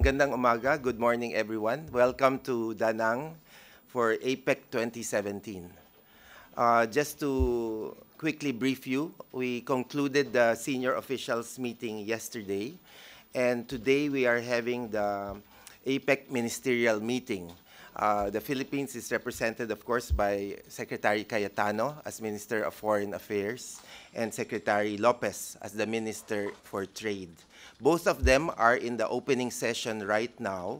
Magandang umaga. Good morning, everyone. Welcome to Danang for APEC 2017. Just to quickly brief you, we concluded the senior officials meeting yesterday, and today we are having the APEC ministerial meeting. The Philippines is represented, of course, by Secretary Cayetano as Minister of Foreign Affairs and Secretary Lopez as the Minister for Trade. Both of them are in the opening session right now,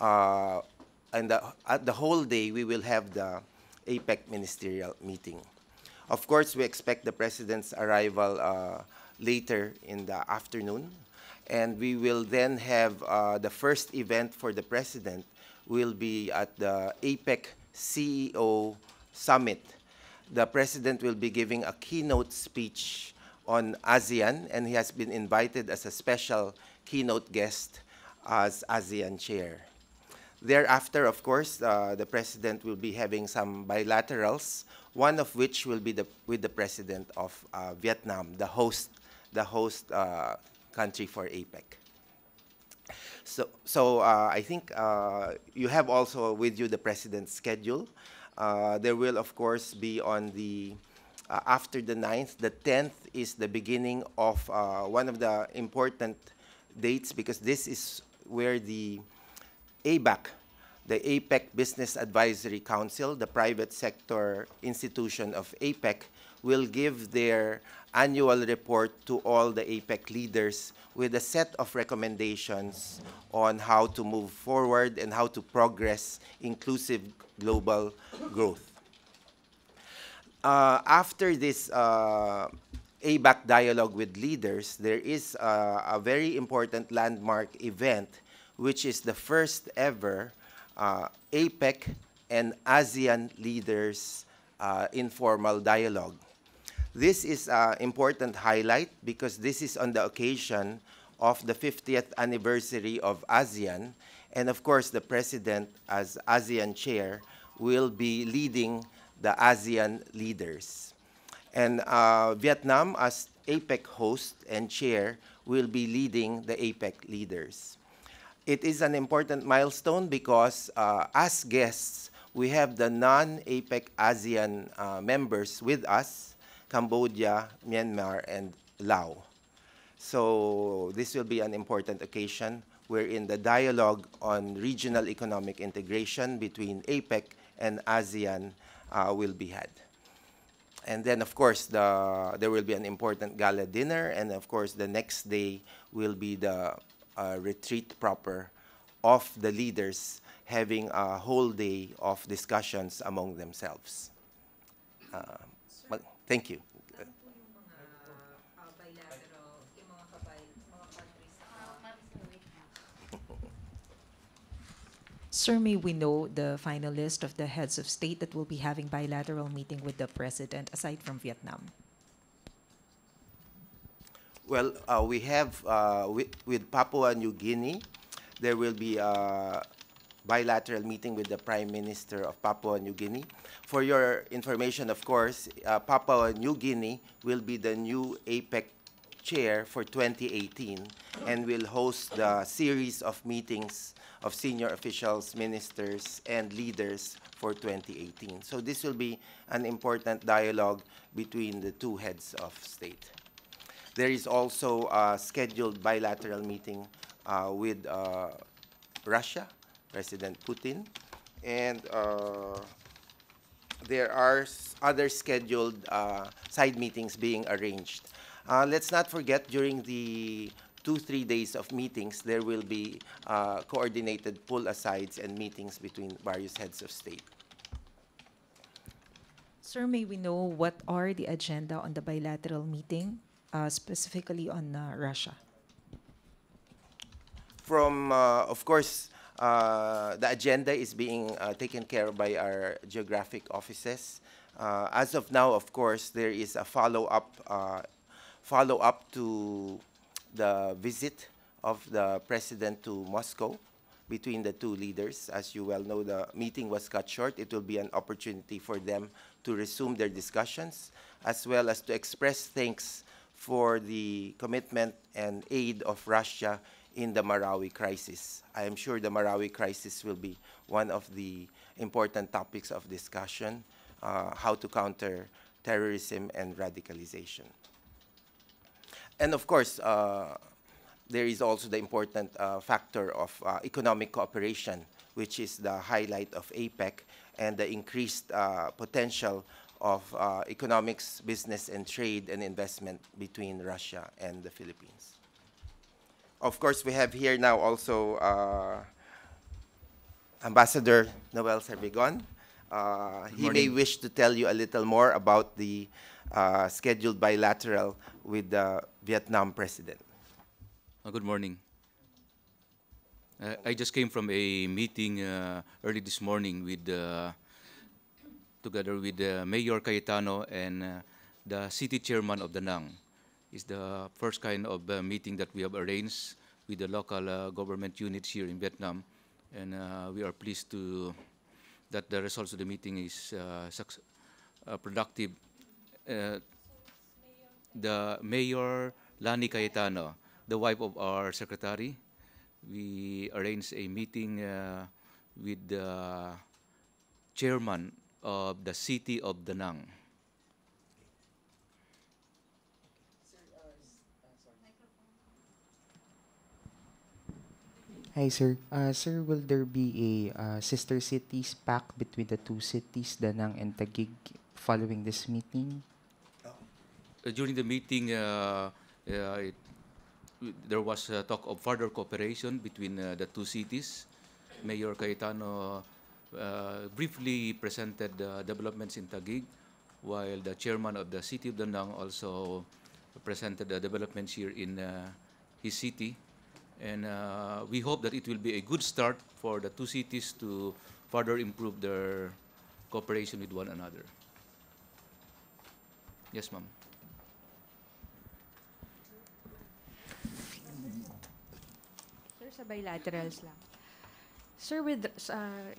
and the whole day we will have the APEC ministerial meeting. Of course, we expect the President's arrival later in the afternoon, and we will then have the first event for the President will be at the APEC CEO Summit. The President will be giving a keynote speech on ASEAN, and he has been invited as a special keynote guest as ASEAN chair. Thereafter, of course, the President will be having some bilaterals, one of which will be with the President of Vietnam, the host country for APEC. So I think you have also with you the President's schedule. There will, of course, be on the after the 9th, the 10th is the beginning of one of the important dates, because this is where the ABAC, the APEC Business Advisory Council, the private sector institution of APEC, will give their annual report to all the APEC leaders with a set of recommendations on how to move forward and how to progress inclusive global growth. After this ABAC dialogue with leaders, there is a very important landmark event, which is the first ever APEC and ASEAN leaders informal dialogue. This is an important highlight because this is on the occasion of the 50th anniversary of ASEAN, and of course the President, as ASEAN chair, will be leading the ASEAN leaders. And Vietnam, as APEC host and chair, will be leading the APEC leaders. It is an important milestone because as guests, we have the non-APEC ASEAN members with us, Cambodia, Myanmar, and Laos. So this will be an important occasion wherein the dialogue on regional economic integration between APEC and ASEAN will be had. And then, of course, there will be an important gala dinner, and of course, the next day will be the retreat proper of the leaders having a whole day of discussions among themselves. Thank you. Sir, may we know the final list of the heads of state that will be having bilateral meeting with the President, aside from Vietnam? Well, we have, with Papua New Guinea, there will be a bilateral meeting with the Prime Minister of Papua New Guinea. For your information, of course, Papua New Guinea will be the new APEC chair for 2018 and will host the series of meetings of senior officials, ministers, and leaders for 2018. So this will be an important dialogue between the two heads of state. There is also a scheduled bilateral meeting with Russia, President Putin, and there are other scheduled side meetings being arranged. Let's not forget, during the 2-3 days of meetings, there will be coordinated pull-asides and meetings between various heads of state. Sir, may we know what are the agenda on the bilateral meeting, specifically on Russia? From, of course, the agenda is being taken care of by our geographic offices. As of now, of course, there is a follow-up to the visit of the President to Moscow between the two leaders. As you well know, the meeting was cut short. It will be an opportunity for them to resume their discussions, as well as to express thanks for the commitment and aid of Russia in the Marawi crisis. I am sure the Marawi crisis will be one of the important topics of discussion, how to counter terrorism and radicalization. And of course, there is also the important factor of economic cooperation, which is the highlight of APEC, and the increased potential of economics, business, and trade and investment between Russia and the Philippines. Of course, we have here now also Ambassador Noel Servigon. He may wish to tell you a little more about the scheduled bilateral with the Vietnam president. Good morning. I just came from a meeting early this morning with, together with Mayor Cayetano and the city chairman of Da Nang. It's the first kind of meeting that we have arranged with the local government units here in Vietnam, and we are pleased to that the results of the meeting is productive. The Mayor Lani Cayetano, the wife of our secretary, we arranged a meeting with the chairman of the city of Da Nang. Hi, sir. Sir, will there be a sister cities pact between the two cities, Danang and Taguig, following this meeting? During the meeting, there was talk of further cooperation between the two cities. Mayor Cayetano briefly presented the developments in Taguig, while the chairman of the city of Da Nang also presented the developments here in his city. And we hope that it will be a good start for the two cities to further improve their cooperation with one another. Yes, ma'am. Sir, sa bilaterals lang. Sir, with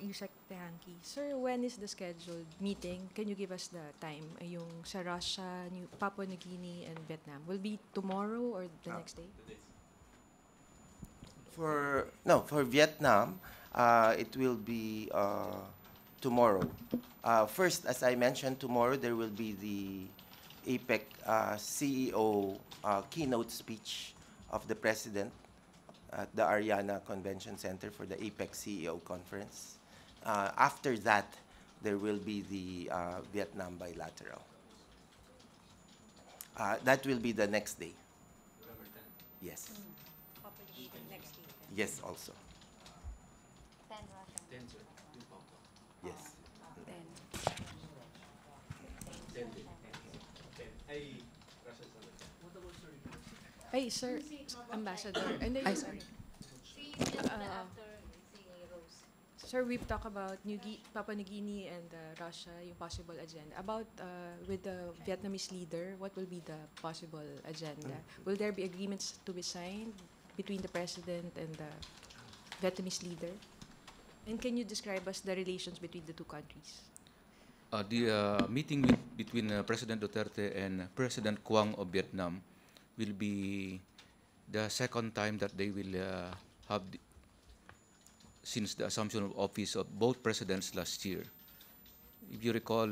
Yusek Teehankee, sir, when is the scheduled meeting? Can you give us the time? Yung sa Russia, Papua New Guinea, and Vietnam. Will it be tomorrow or the next day? For Vietnam, it will be tomorrow. First, as I mentioned, tomorrow there will be the APEC CEO keynote speech of the president at the Ariana Convention Center for the APEC CEO conference. After that, there will be the Vietnam bilateral. That will be the next day. November 10. Yes. Next day. Yes, also. 10 Russia. 10, sir. Yes. 10. Ay, sir, Ambassador. And then, sorry. Sir, we've talked about Papua New Guinea and Russia, yung possible agenda. About with the Vietnamese leader, what will be the possible agenda? Will there be agreements to be signed between the president and the Vietnamese leader? And can you describe us the relations between the two countries? The meeting between President Duterte and President Quang of Vietnam will be the second time that they will have since the assumption of office of both presidents last year. If you recall,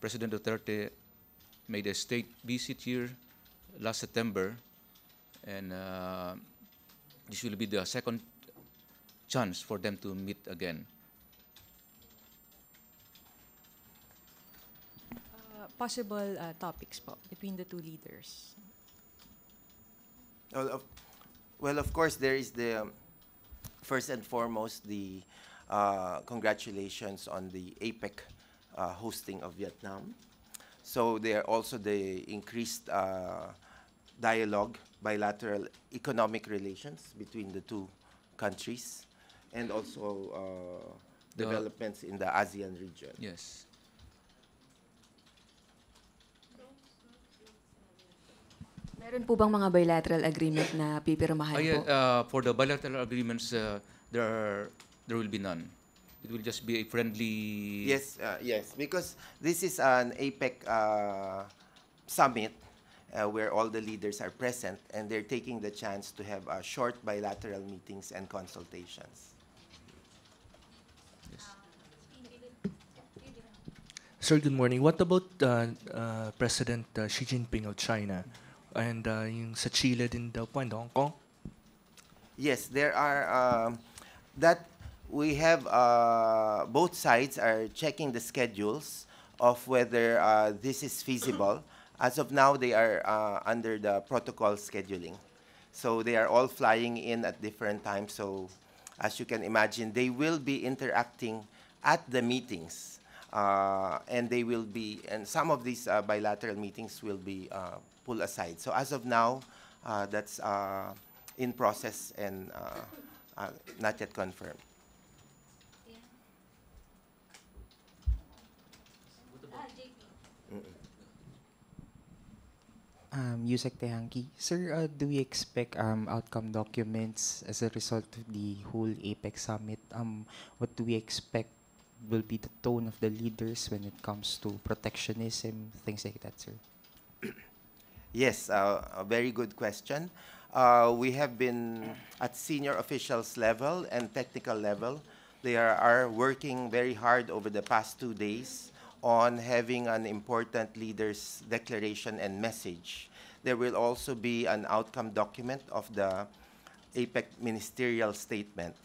President Duterte made a state visit here last September, and this will be the second chance for them to meet again. Possible topics po between the two leaders. Well, of course, there is the first and foremost the congratulations on the APEC hosting of Vietnam. So there are also the increased dialogue, bilateral economic relations between the two countries, and also developments in the ASEAN region. Yes. Meron po bang mga bilateral agreement na pipirmahan po? For the bilateral agreements, there will be none. It will just be a friendly. Yes, yes, because this is an APEC summit, where all the leaders are present, and they're taking the chance to have short bilateral meetings and consultations. Sir, good morning. What about President Xi Jinping of China? And yung sa Chile din daw po, and Hong Kong? Yes, there are that we have both sides are checking the schedules of whether this is feasible. As of now, they are under the protocol scheduling. So they are all flying in at different times. So as you can imagine, they will be interacting at the meetings. And they will be, and some of these bilateral meetings will be pulled aside. So as of now, that's in process and not yet confirmed. Yusek Teehankee. Sir, do we expect outcome documents as a result of the whole APEC summit? What do we expect will be the tone of the leaders when it comes to protectionism, things like that, sir? Yes, a very good question. We have been at senior officials level and technical level. They are working very hard over the past 2 days on having an important leaders' declaration and message. There will also be an outcome document of the APEC ministerial statement.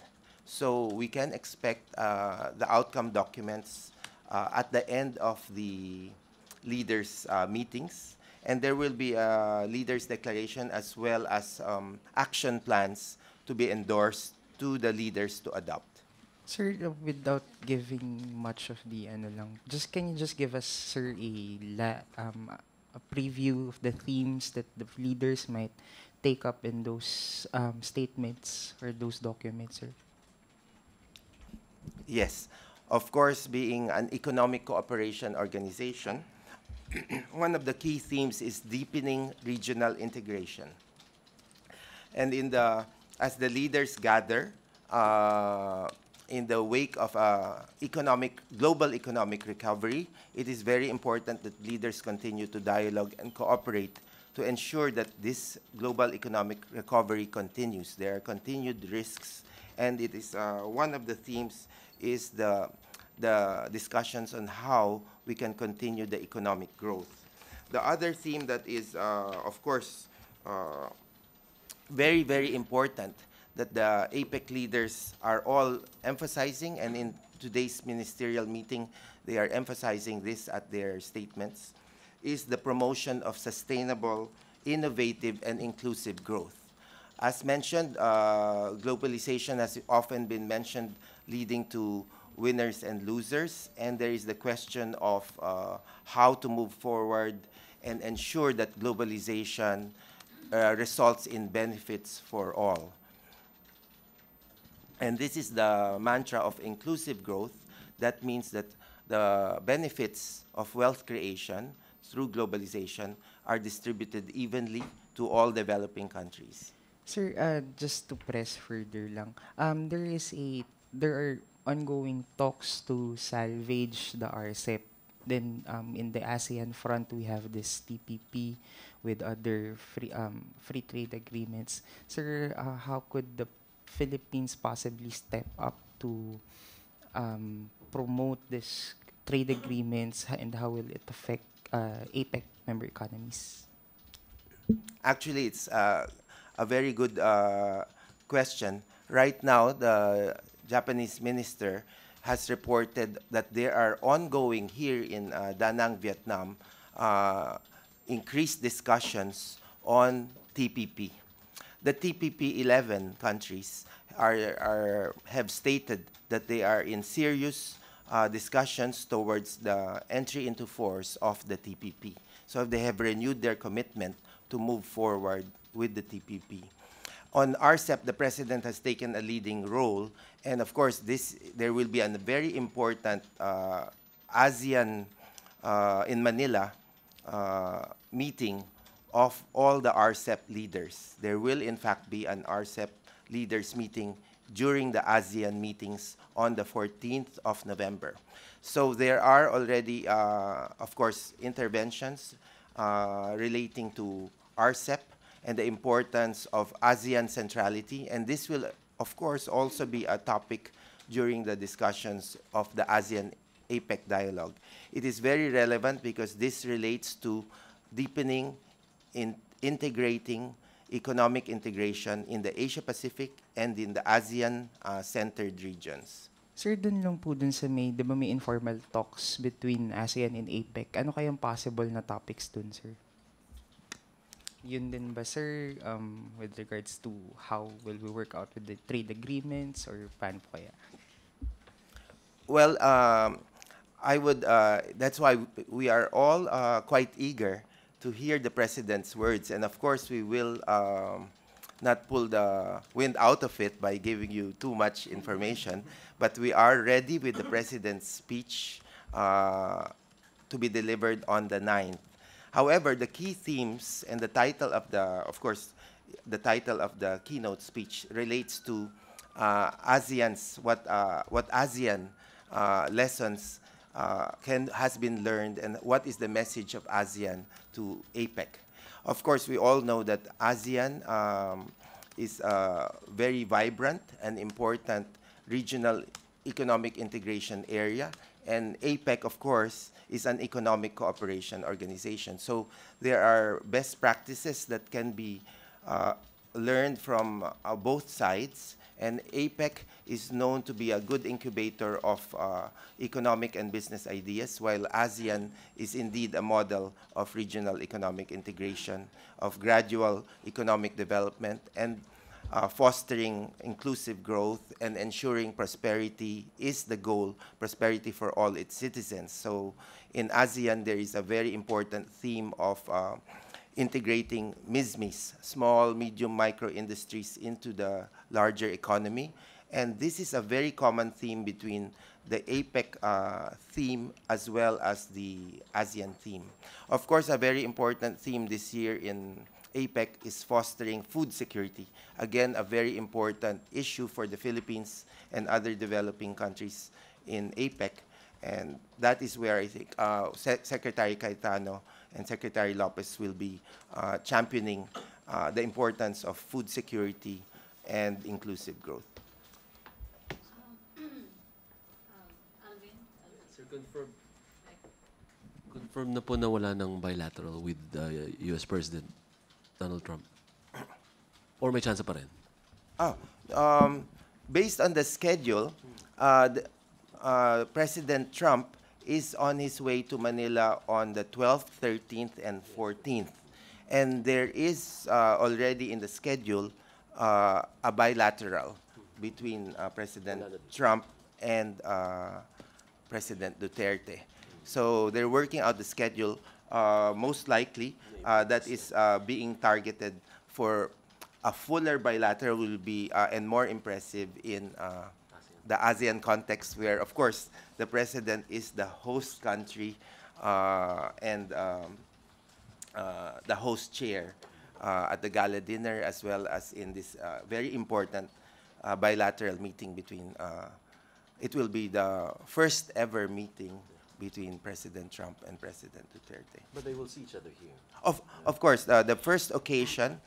So we can expect the outcome documents at the end of the leaders' meetings. And there will be a leaders' declaration as well as action plans to be endorsed to the leaders to adopt. Sir, without giving much of the ano lang, can you just give us, sir, a preview of the themes that the leaders might take up in those statements or those documents, sir? Yes. Of course, being an economic cooperation organization, one of the key themes is deepening regional integration. And as the leaders gather, in the wake of global economic recovery, it is very important that leaders continue to dialogue and cooperate to ensure that this global economic recovery continues. There are continued risks, and it is one of the themes is the discussions on how we can continue the economic growth. The other theme that is, of course, very, very important that the APEC leaders are all emphasizing, and in today's ministerial meeting, they are emphasizing this at their statements, is the promotion of sustainable, innovative, and inclusive growth. As mentioned, globalization has often been mentioned leading to winners and losers, and there is the question of how to move forward and ensure that globalization results in benefits for all. And this is the mantra of inclusive growth. That means that the benefits of wealth creation through globalization are distributed evenly to all developing countries. Sir, just to press further lang, there are ongoing talks to salvage the RCEP. Then in the ASEAN front, we have this TPP with other free trade agreements. Sir, how could the Philippines possibly step up to promote this trade agreements, and how will it affect APEC member economies? Actually, it's a very good question. Right now, the Japanese minister has reported that there are ongoing here in Da Nang, Vietnam, increased discussions on TPP. The TPP 11 countries have stated that they are in serious discussions towards the entry into force of the TPP. So they have renewed their commitment to move forward with the TPP. On RCEP, the President has taken a leading role, and of course, there will be a very important ASEAN in Manila meeting of all the RCEP leaders. There will, in fact, be an RCEP leaders meeting during the ASEAN meetings on the 14th of November. So there are already, of course, interventions relating to RCEP and the importance of ASEAN centrality. And this will, of course, also be a topic during the discussions of the ASEAN APEC dialogue. It is very relevant because this relates to deepening, integrating economic integration in the Asia-Pacific and in the ASEAN-centered regions. Sir, dun lang po dun sa may, di ba may informal talks between ASEAN and APEC? Ano kayang possible na topics dun, sir? Yun din ba, sir, with regards to how will we work out with the trade agreements or paano po kaya? Well, I would, that's why we are all quite eager to hear the President's words. And of course, we will not pull the wind out of it by giving you too much information. But we are ready with the President's speech to be delivered on the 9th. However, the key themes and the title of the, of course, the title of the keynote speech relates to ASEAN's, what ASEAN lessons has been learned and what is the message of ASEAN to APEC. Of course, we all know that ASEAN is a very vibrant and important regional economic integration area, and APEC, of course, is an economic cooperation organization. So there are best practices that can be learned from both sides, and APEC is known to be a good incubator of economic and business ideas, while ASEAN is indeed a model of regional economic integration, of gradual economic development, and fostering inclusive growth and ensuring prosperity is the goal, prosperity for all its citizens. So in ASEAN, there is a very important theme of integrating MISMIs, small, medium, micro industries into the larger economy. And this is a very common theme between the APEC theme as well as the ASEAN theme. Of course, a very important theme this year in APEC is fostering food security. Again, a very important issue for the Philippines and other developing countries in APEC. And that is where I think Secretary Cayetano and Secretary Lopez will be championing the importance of food security and inclusive growth. Sir, confirm na po na wala ng bilateral with US President Donald Trump? Or may chance pa rin? Based on the schedule, President Trump is on his way to Manila on the 12th, 13th, and 14th. And there is already in the schedule a bilateral between President Trump and President Duterte. So they're working out the schedule. Most likely, that is being targeted for a fuller bilateral will be and more impressive in the ASEAN context, where, of course, the president is the host country and the host chair at the gala dinner, as well as in this very important bilateral meeting between, it will be the first ever meeting between President Trump and President Duterte. But they will see each other here. Of course, the first occasion,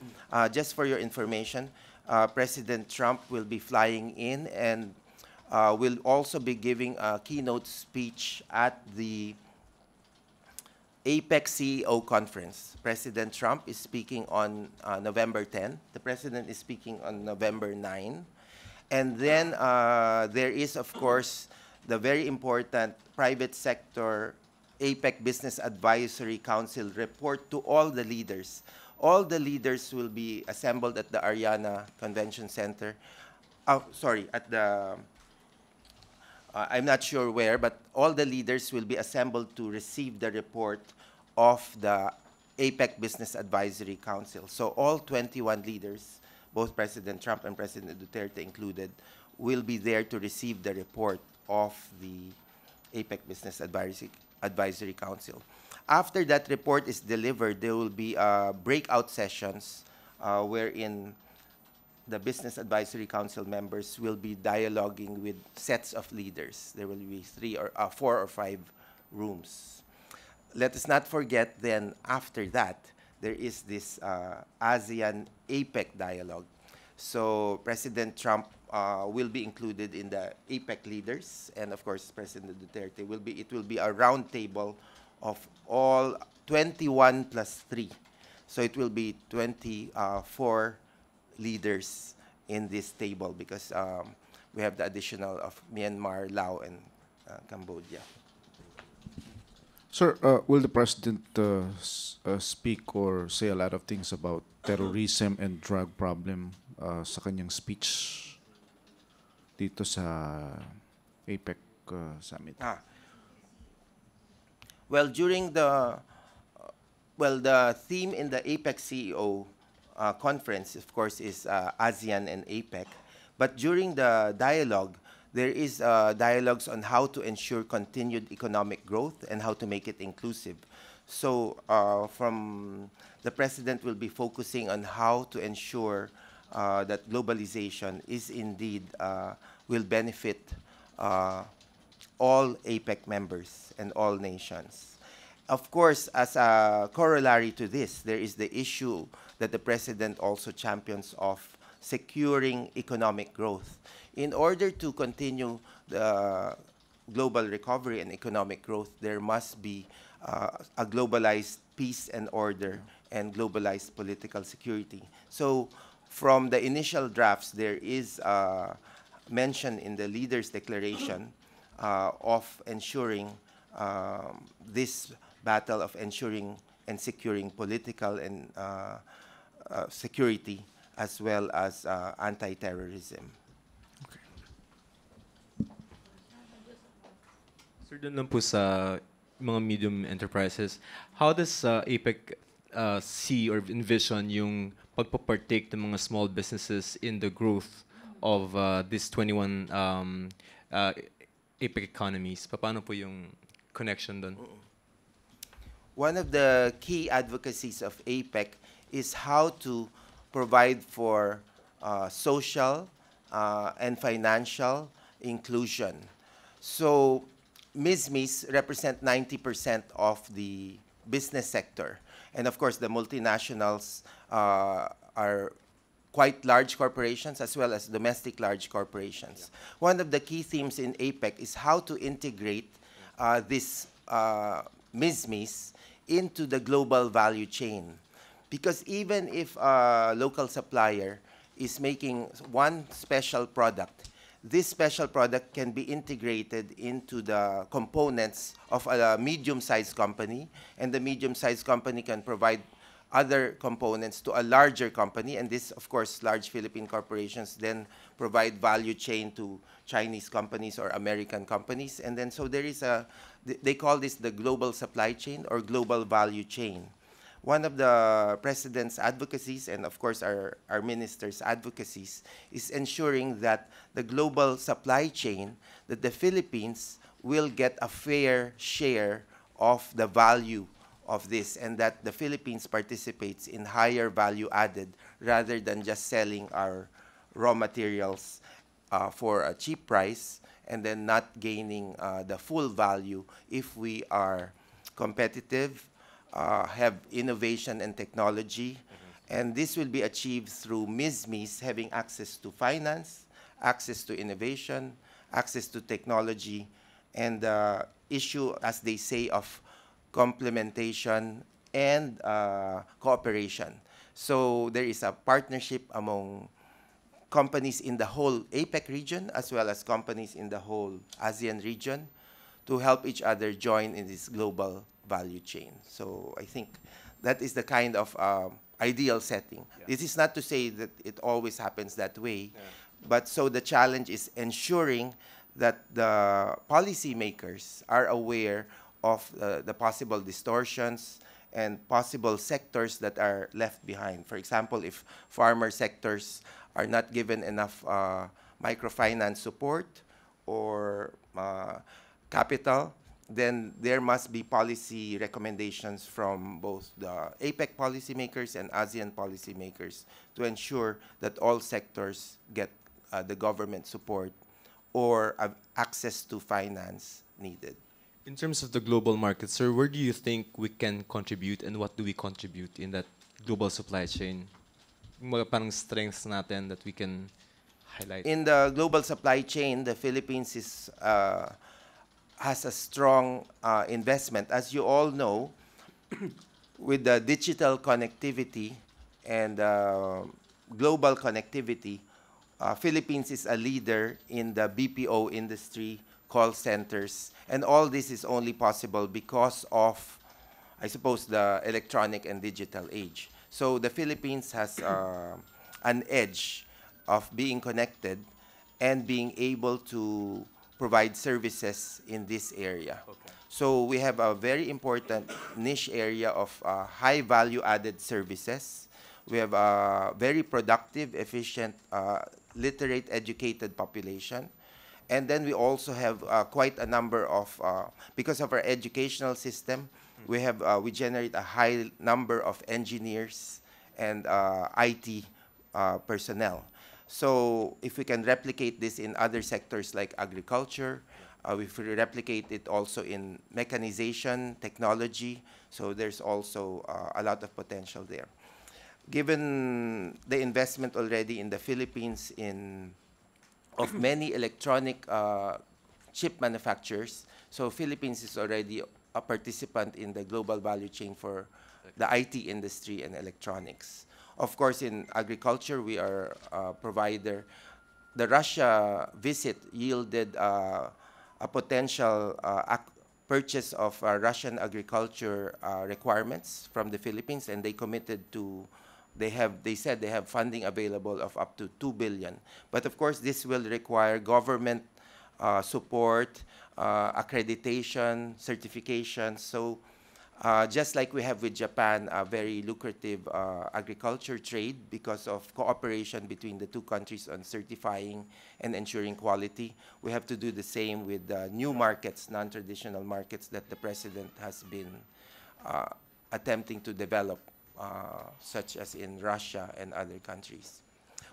just for your information, President Trump will be flying in and will also be giving a keynote speech at the APEC CEO conference. President Trump is speaking on November 10. The President is speaking on November 9. And then there is, of course, the very important private sector APEC Business Advisory Council report to all the leaders. All the leaders will be assembled at the Ariana Convention Center. At the, I'm not sure where, but all the leaders will be assembled to receive the report of the APEC Business Advisory Council. So all 21 leaders, both President Trump and President Duterte included, will be there to receive the report of the APEC Business Advisory Council. After that report is delivered, there will be breakout sessions wherein the Business Advisory Council members will be dialoguing with sets of leaders. There will be 4 or 5 rooms. let us not forget then after that, there is this ASEAN APEC dialogue. So President Trump will be included in the APEC leaders, and of course President Duterte will be. It will be a round table of all 21 plus 3. So it will be 24 leaders in this table because we have the additional of Myanmar, Laos, and Cambodia. Sir, will the president speak or say a lot of things about terrorism and drug problem sa kanyang speech dito sa APEC summit? Well, during the the theme in the APEC CEO conference, of course, is ASEAN and APEC. But during the dialogue, there is dialogues on how to ensure continued economic growth and how to make it inclusive. So from the president will be focusing on how to ensure that globalization is indeed will benefit all APEC members and all nations. Of course, as a corollary to this, there is the issue that the president also champions of securing economic growth. In order to continue the global recovery and economic growth, there must be a globalized peace and order and globalized political security. So from the initial drafts, there is mention in the leaders' declaration of ensuring this battle of ensuring and securing political and security as well as anti-terrorism. Sir, dun lang po sa mga medium enterprises, how does APEC see or envision yung pagpapartake ng mga small businesses in the growth of these 21 APEC economies? Paano po yung connection dun? One of the key advocacies of APEC is how to provide for social and financial inclusion. So MISMEs represent 90% of the business sector. And of course, the multinationals are quite large corporations as well as domestic large corporations. Yeah. One of the key themes in APEC is how to integrate this MISMEs into the global value chain. Because even if a local supplier is making one special product, this special product can be integrated into the components of a medium-sized company, and the medium-sized company can provide other components to a larger company, and this, of course, large Philippine corporations then provide value chain to Chinese companies or American companies, and then so there is they call this the global supply chain or global value chain. One of the president's advocacies, and of course our minister's advocacies, is ensuring that the global supply chain, that the Philippines will get a fair share of the value of this, and that the Philippines participates in higher value added rather than just selling our raw materials for a cheap price and then not gaining the full value if we are competitive, have innovation and technology, and this will be achieved through MISMEs having access to finance, access to innovation, access to technology, and the issue, as they say, of complementation and cooperation. So there is a partnership among companies in the whole APEC region as well as companies in the whole ASEAN region to help each other join in this global value chain. So I think that is the kind of ideal setting. Yeah. This is not to say that it always happens that way, but so the challenge is ensuring that the policymakers are aware of the possible distortions and possible sectors that are left behind. For example, if farmer sectors are not given enough microfinance support or capital, then there must be policy recommendations from both the APEC policymakers and ASEAN policymakers to ensure that all sectors get the government support or access to finance needed. In terms of the global market, sir, where do you think we can contribute and what do we contribute in that global supply chain? Yung mga parang strengths natin that we can highlight. In the global supply chain, the Philippines has a strong investment. As you all know, with the digital connectivity and global connectivity, Philippines is a leader in the BPO industry, call centers, and all this is only possible because of, I suppose, the electronic and digital age. So the Philippines has an edge of being connected and being able to provide services in this area. Okay. So we have a very important niche area of high value added services. We have a very productive, efficient, literate, educated population. And then we also have quite a number of, because of our educational system, we generate a high number of engineers and IT personnel. So if we can replicate this in other sectors like agriculture, if we replicate it also in mechanization, technology, so there's also a lot of potential there. Given the investment already in the Philippines of many electronic chip manufacturers, so Philippines is already a participant in the global value chain for the IT industry and electronics. Of course, in agriculture, we are a provider. The Russia visit yielded a potential purchase of Russian agriculture requirements from the Philippines, and they committed to, they said they have funding available of up to 2 billion. But of course, this will require government support, accreditation, certification. So just like we have with Japan, a very lucrative agriculture trade because of cooperation between the two countries on certifying and ensuring quality, we have to do the same with new markets, non-traditional markets that the President has been attempting to develop, such as in Russia and other countries.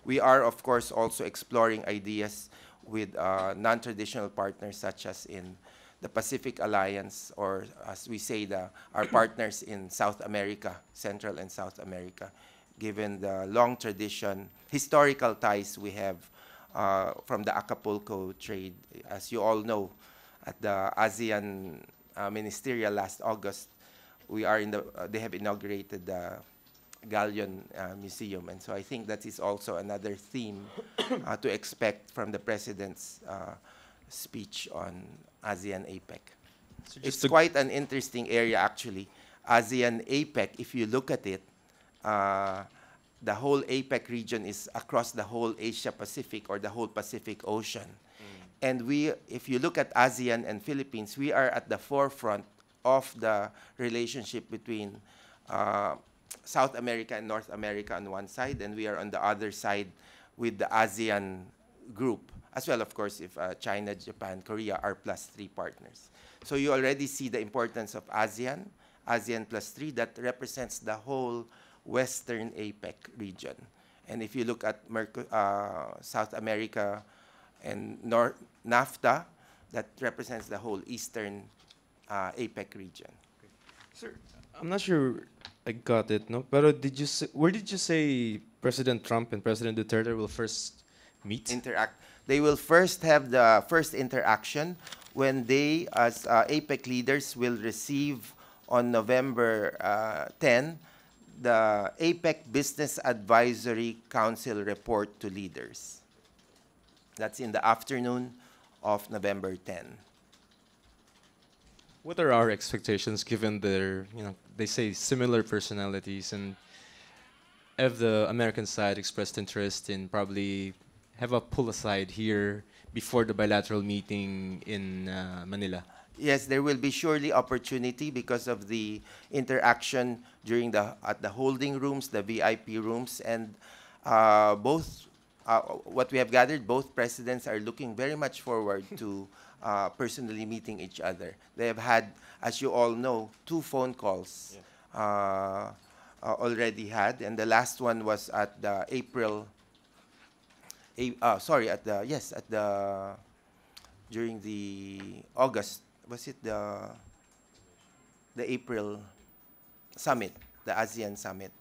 We are, of course, also exploring ideas with non-traditional partners such as in the Pacific Alliance, or as we say, our partners in South America, Central and South America, given the long tradition, historical ties we have from the Acapulco trade. As you all know, at the ASEAN Ministerial last August, we are they have inaugurated the Galleon Museum. And so I think that is also another theme to expect from the President's speech on ASEAN APEC. So it's quite an interesting area, actually. ASEAN APEC, if you look at it, the whole APEC region is across the whole Asia Pacific or the whole Pacific Ocean. And if you look at ASEAN and Philippines, we are at the forefront of the relationship between South America and North America on one side, and we are on the other side with the ASEAN group, as well, of course, if China, Japan, Korea are +3 partners. So you already see the importance of ASEAN, ASEAN +3, that represents the whole Western APEC region. And if you look at South America and NAFTA, that represents the whole Eastern APEC region. Sir, I'm not sure I got it, no? But where did you say President Trump and President Duterte will first meet? Interact. They will first have the first interaction when they, as APEC leaders, will receive on November 10 the APEC Business Advisory Council report to leaders. That's in the afternoon of November 10. What are our expectations given their, they say similar personalities, and have the American side expressed interest in probably have a pull aside here before the bilateral meeting in Manila? Yes, there will be surely opportunity because of the interaction during at the holding rooms, the VIP rooms, and what we have gathered, both presidents are looking very much forward to personally meeting each other. They have had, as you all know, 2 phone calls already had, and the last one was at the during the August was it the April summit, the ASEAN summit.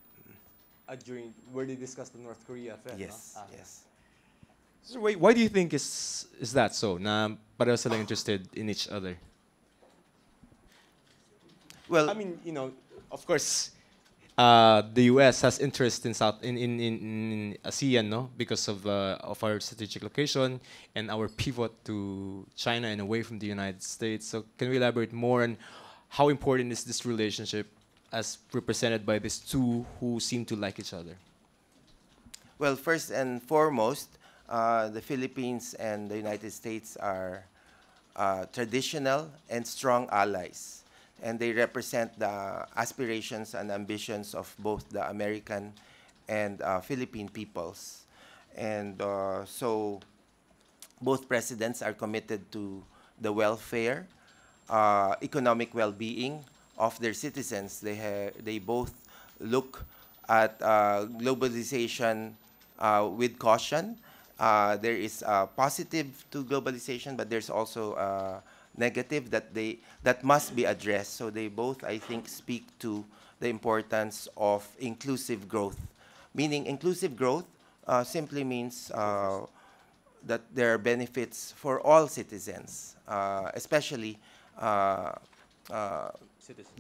During where they discussed the North Korea threat, Yes, no? yes. So why do you think is that so? Na pareho silang interested in each other. Well, I mean, of course, the U.S. has interest in in ASEAN, no, because of our strategic location and our pivot to China and away from the United States. So, can we elaborate more on how important is this relationship, as represented by these two who seem to like each other? well, first and foremost, the Philippines and the United States are traditional and strong allies, and they represent the aspirations and ambitions of both the American and Philippine peoples. And so both presidents are committed to the welfare, economic well-being of their citizens. They both look at globalization with caution. There is positive to globalization, but there's also negative that must be addressed. So they both, I think, speak to the importance of inclusive growth. Meaning, inclusive growth simply means that there are benefits for all citizens, especially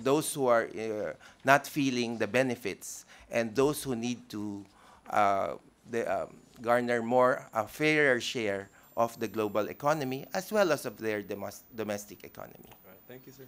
those who are not feeling the benefits, and those who need to garner more, a fairer share of the global economy, as well as of their domestic economy. All right, thank you, sir.